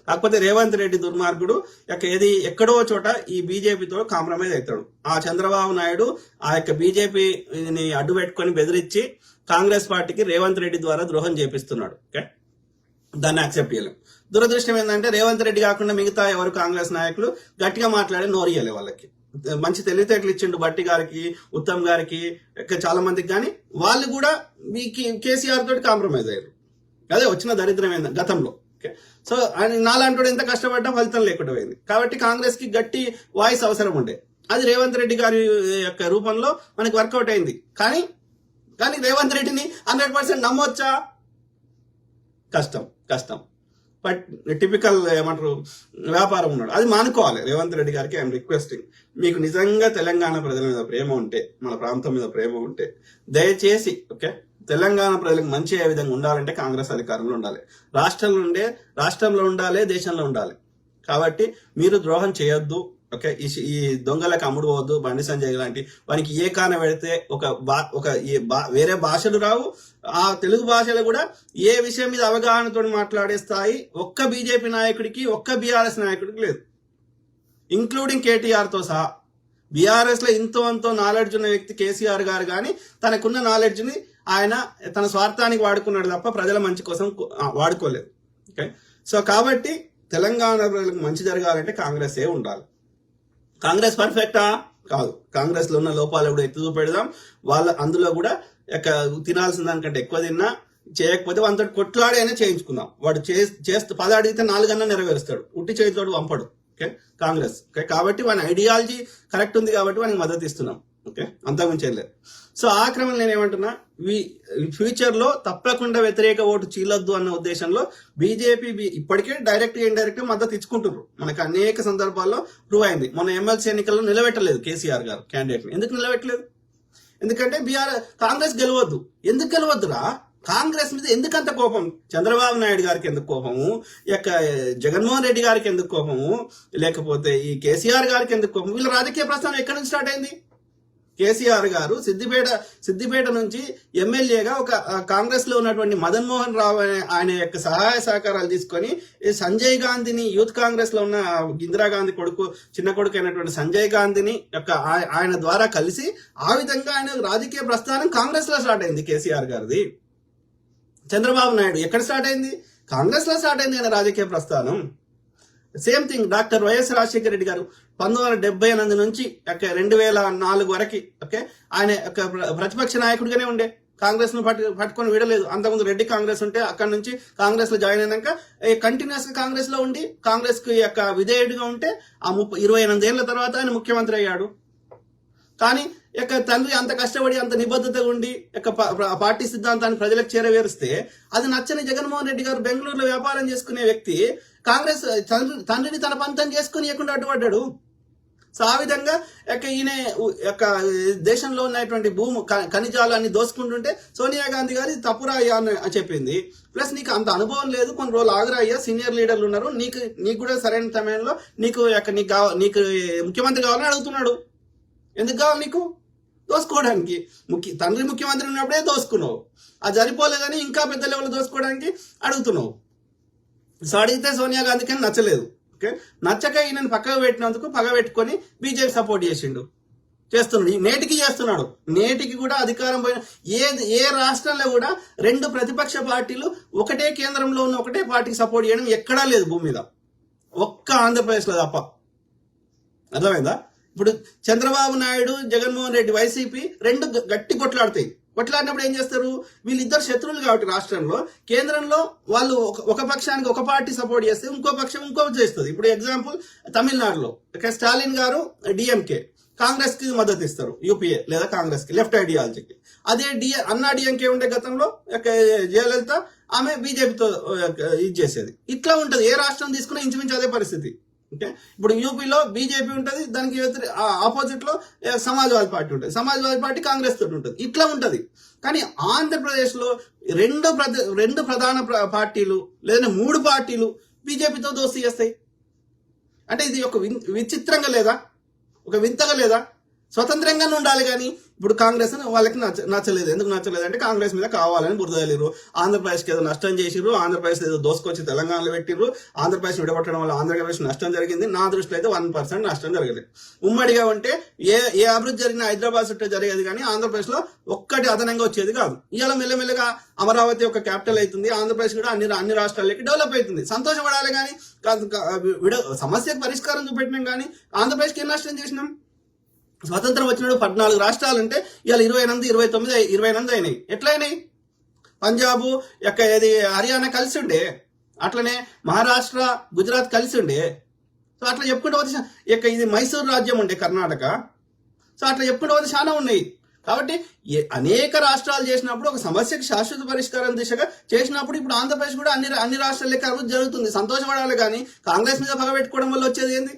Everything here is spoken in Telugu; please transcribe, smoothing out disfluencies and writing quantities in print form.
కాకపోతే రేవంత్ రెడ్డి దుర్మార్గుడు ఏది ఎక్కడో చోట ఈ బీజేపీతో కాంప్రమైజ్ అవుతాడు. ఆ చంద్రబాబు నాయుడు ఆ యొక్క బీజేపీని అడ్డు పెట్టుకొని బెదిరించి కాంగ్రెస్ పార్టీకి రేవంత్ రెడ్డి ద్వారా ద్రోహం చేపిస్తున్నాడు. ఓకే, దాన్ని యాక్సెప్ట్ చేయలేం. దురదృష్టం ఏంటంటే రేవంత్ రెడ్డి కాకుండా మిగతా ఎవరు కాంగ్రెస్ నాయకులు గట్టిగా మాట్లాడి నోరియలే. వాళ్ళకి మంచి తెలివితేటలు ఇచ్చిండు బట్టి గారికి, ఉత్తమ్ గారికి, చాలా మందికి. కానీ వాళ్ళు కూడా కేసీఆర్ తోటి కాంప్రమైజ్ అయ్యారు. అదే వచ్చిన దరిద్రం ఏంది గతంలో. ఓకే, సో ఆయన నాలాంటి ఎంత కష్టపడ్డా ఫలితం లేకుండా పోయింది. కాబట్టి కాంగ్రెస్ కి గట్టి వాయిస్ అవసరం ఉండే. అది రేవంత్ రెడ్డి గారి యొక్క రూపంలో మనకి వర్కౌట్ అయింది. కానీ రేవంత్ రెడ్డిని 100% నమ్మొచ్చా? కష్టం. బట్ టిపికల్ ఏమంటారు వ్యాపారం ఉన్నాడు. అది మానుకోవాలి. రేవంత్ రెడ్డి గారికి ఐఎమ్ రిక్వెస్టింగ్, మీకు నిజంగా తెలంగాణ ప్రజల మీద ప్రేమ ఉంటే, మన ప్రాంతం మీద ప్రేమ ఉంటే, దయచేసి ఓకే తెలంగాణ ప్రజలకు మంచి ఏ విధంగా ఉండాలంటే కాంగ్రెస్ అధికారంలో ఉండాలి, రాష్ట్రంలో ఉండాలి, దేశంలో ఉండాలి. కాబట్టి మీరు ద్రోహం చేయొద్దు. ఓకే, ఈ దొంగలకు అమ్ముడు పోవద్దు. బండి సంజయ్ లాంటి వానికి ఏ కాన పెడితే వేరే భాషలు రావు. ఆ తెలుగు భాషలో కూడా ఏ విషయం మీద అవగాహనతో మాట్లాడే స్థాయి ఒక్క బీజేపీ నాయకుడికి, ఒక్క బీఆర్ఎస్ నాయకుడికి లేదు, ఇంక్లూడింగ్ కేటీఆర్ తో సహా. బీఆర్ఎస్ లో అంతో నాలెడ్జ్ ఉన్న వ్యక్తి కేసీఆర్ గారు కానీ తనకున్న నాలెడ్జ్ ని ఆయన తన స్వార్థానికి వాడుకున్నాడు తప్ప ప్రజల మంచి కోసం వాడుకోలేదు. ఓకే, సో కాబట్టి తెలంగాణ ప్రజలకు మంచి జరగాలంటే కాంగ్రెస్ ఉండాలి. కాంగ్రెస్ పర్ఫెక్టా? కాదు. కాంగ్రెస్ లో ఉన్న లోపాలు కూడా ఎత్తి చూపెడదాం. అందులో కూడా తినాల్సిన దానికంటే ఎక్కువ తిన్నా, చేయకపోతే వాళ్ళతో కొట్లాడి అయినా చేయించుకుందాం. వాడు చేస్తూ 10 అడిగితే 4 అన్నా నెరవేరుస్తాడు. ఉట్టి చేతితోడు పంపడు. ఓకే, కాంగ్రెస్. ఓకే, కాబట్టి వాని ఐడియాలజీ కరెక్ట్ ఉంది కాబట్టి వానికి మద్దతు ఇస్తున్నాం. ఓకే, అంతకుమించి లేదు. సో ఆ క్రమంలో నేనేమంటున్నా, ఫ్యూచర్ లో తప్పకుండా వ్యతిరేక ఓటు చీలొద్దు అన్న ఉద్దేశంలో బీజేపీ ఇప్పటికే డైరెక్ట్ ఇండైరెక్ట్ మద్దతు ఇచ్చుకుంటున్నారు. మనకు అనేక సందర్భాల్లో ప్రూవ్ అయింది. మొన్న ఎమ్మెల్సీ ఎన్నికల్లో నిలబెట్టలేదు కేసీఆర్ గారు క్యాండిడేట్ ని. ఎందుకు నిలబెట్టలేదు? ఎందుకంటే కాంగ్రెస్ గెలవద్దు. ఎందుకు గెలవద్దురా? కాంగ్రెస్ మీద ఎందుకంత కోపం? చంద్రబాబు నాయుడు గారికి ఎందుకు కోపము? జగన్మోహన్ రెడ్డి గారికి ఎందుకు కోపము? లేకపోతే ఈ కేసీఆర్ గారికి ఎందుకు కోపం? వీళ్ళ రాజకీయ ప్రస్థానం ఎక్కడి నుంచి స్టార్ట్ అయింది? కేసీఆర్ గారు సిద్దిపేట నుంచి ఎమ్మెల్యేగా ఒక కాంగ్రెస్ లో ఉన్నటువంటి మదన్ మోహన్ రావు ఆయన యొక్క సహాయ సహకారాలు తీసుకొని సంజయ్ గాంధీని, యూత్ కాంగ్రెస్ లో ఉన్న ఇందిరాగాంధీ చిన్న కొడుకు అయినటువంటి సంజయ్ గాంధీని ఆయన ద్వారా కలిసి ఆ విధంగా ఆయన రాజకీయ ప్రస్థానం కాంగ్రెస్ లో స్టార్ట్ అయింది. కేసీఆర్ గారిది. చంద్రబాబు నాయుడు ఎక్కడ స్టార్ట్ అయింది? కాంగ్రెస్ లో స్టార్ట్ అయింది ఆయన రాజకీయ ప్రస్థానం. Same thing doctor YS Rajasekhara Reddy గారు 1978 నుంచి 2004 వరకు ఓకే ఆయన ప్రతిపక్ష నాయకుడిగానే ఉండే. కాంగ్రెస్ ను పట్టుకొని విడలేదు. అంతకుముందు రెడ్డి కాంగ్రెస్ ఉంటే అక్కడ నుంచి కాంగ్రెస్ లో జాయిన్ అయినాక కంటిన్యూస్ గా కాంగ్రెస్ లో ఉండి కాంగ్రెస్ కు విధేయుడిగా ఉంటే ఆ 28 ఏళ్ల తర్వాత ఆయన ముఖ్యమంత్రి అయ్యాడు. కానీ తండ్రి అంత కష్టపడి అంత నిబద్ధతగా ఉండి పార్టీ సిద్ధాంతాన్ని ప్రజలకు చేరవేరిస్తే అది నచ్చని జగన్మోహన్ రెడ్డి గారు బెంగళూరులో వ్యాపారం చేసుకునే వ్యక్తి కాంగ్రెస్ తండ్రిని తన పంతం చేసుకుని ఇవ్వకుండా అడ్డుపడ్డాడు. సో ఆ విధంగా ఈయన దేశంలో ఉన్నటువంటి ఖనిజాలు అన్ని దోసుకుంటుంటే సోనియా గాంధీ గారి తప్పురా అయ్యా అని చెప్పింది. ప్లస్ నీకు అంత అనుభవం లేదు, కొన్ని రోజులు ఆగురా అయ్యా, సీనియర్ లీడర్లు ఉన్నారు, నీకు కూడా సరైన సమయంలో నీకు ముఖ్యమంత్రి కావాలని అడుగుతున్నాడు. ఎందుకు కావాలి నీకు? దోసుకోవడానికి. తండ్రి ముఖ్యమంత్రి ఉన్నప్పుడే దోసుకున్నావు, అది సరిపోలేదని ఇంకా పెద్ద లెవెల్ దోసుకోవడానికి అడుగుతున్నావు. సో అడిగితే సోనియా గాంధీకి నచ్చలేదు. ఓకే, నచ్చక ఈయనను పక్కకు పెట్టినందుకు పగ పెట్టుకొని బీజేపీ సపోర్ట్ చేస్తున్నాడు. నేటికి చేస్తున్నాడు. నేటికి కూడా అధికారం పోయిన ఏ రాష్ట్రంలో కూడా 2 ప్రతిపక్ష పార్టీలు ఒకటే కేంద్రంలో ఉన్న ఒకటే పార్టీకి సపోర్ట్ చేయడం ఎక్కడా లేదు భూమి మీద, ఒక్క ఆంధ్రప్రదేశ్ లో తప్ప. అర్థమైందా? ఇప్పుడు చంద్రబాబు నాయుడు, జగన్మోహన్ రెడ్డి, వైసీపీ 2 గట్టి కొట్లాడినప్పుడు ఏం చేస్తారు? వీళ్ళిద్దరు శత్రువులు కాబట్టి రాష్ట్రంలో, కేంద్రంలో వాళ్ళు ఒక పక్షానికి ఒక పార్టీ సపోర్ట్ చేస్తే ఇంకో పక్షం ఇంకోటి చేస్తుంది. ఇప్పుడు ఎగ్జాంపుల్ తమిళనాడులో స్టాలిన్ గారు డిఎంకే కాంగ్రెస్ కి మద్దతు ఇస్తారు, యూపీఏ లేదా కాంగ్రెస్ కి, లెఫ్ట్ ఐడియాలజీకి. అదే అన్నా డిఎంకే ఉండే గతంలో జయలలిత, ఆమె బీజేపీతో ఇది చేసేది. ఇట్లా ఉంటది. ఏ రాష్ట్రం తీసుకున్నా ఇంచుమించు అదే పరిస్థితి. ఓకే, ఇప్పుడు యూపీలో బీజేపీ ఉంటుంది, దానికి ఆపోజిట్ లో సమాజ్వాదీ పార్టీ ఉంటుంది, సమాజ్వాదీ పార్టీ కాంగ్రెస్ తోటి ఉంటుంది. ఇట్లా ఉంటది. కానీ ఆంధ్రప్రదేశ్ లో 2 ప్రధాన పార్టీలు లేదా 3 పార్టీలు బీజేపీతో దోస్తీ చేస్తాయి. అంటే ఇది ఒక విచిత్రంగా లేదా? ఒక వింతగా లేదా? స్వతంత్రంగానే ఉండాలి. కానీ ఇప్పుడు కాంగ్రెస్ వాళ్ళకి నచ్చలేదు. ఎందుకు నచ్చలేదు అంటే కాంగ్రెస్ మీద కావాలని బురద వెళ్ళిరు. ఆంధ్రప్రదేశ్కి ఏదో నష్టం చేసిర్రు, ఆంధ్రప్రదేశ్ ఏదో దోసుకొచ్చి తెలంగాణలో పెట్టిర్రు, ఆంధ్రప్రదేశ్ విడగొట్టడం వల్ల ఆంధ్రప్రదేశ్ నష్టం జరిగింది. నా దృష్టిలో అయితే 1% నష్టం జరగలేదు. ఉమ్మడిగా ఉంటే ఏ అభివృద్ధి జరిగినా హైదరాబాద్ చుట్టూ జరిగేది, కానీ ఆంధ్రప్రదేశ్ లో ఒక్కటి అదనంగా వచ్చేది కాదు. ఇవాళ మెల్లమెల్లగా అమరావతి ఒక క్యాపిటల్ అవుతుంది, ఆంధ్రప్రదేశ్ కూడా అన్ని రాష్ట్రాలకి డెవలప్ అవుతుంది. సంతోషపడాలి. కానీ సమస్యకు పరిష్కారం చూపెట్టినాం, కానీ ఆంధ్రప్రదేశ్కి ఏం నష్టం చేసినాం? స్వతంత్రం వచ్చినప్పుడు 14 రాష్ట్రాలు ఉంటే ఇవాళ 28, 29, 28 అయినాయి. ఎట్లయినాయి? పంజాబ్ ఏది హర్యానా కలిసి ఉండే, అట్లనే మహారాష్ట్ర, గుజరాత్ కలిసి ఉండే. సో అట్లా చెప్పుకుంటూ పోతే ఇది మైసూరు రాజ్యం ఉండే కర్ణాటక. సో అట్లా చెప్పుకుంటూ పోతే చాలా ఉన్నాయి. కాబట్టి అనేక రాష్ట్రాలు చేసినప్పుడు ఒక సమస్యకు శాశ్వత పరిష్కారం దిశగా చేసినప్పుడు ఇప్పుడు ఆంధ్రప్రదేశ్ కూడా అన్ని రాష్ట్రాల లెక్క అభివృద్ధి జరుగుతుంది. సంతోషపడాలి. కానీ కాంగ్రెస్ మీద పగబెట్టుకోవడం వల్ల వచ్చేది ఏంది?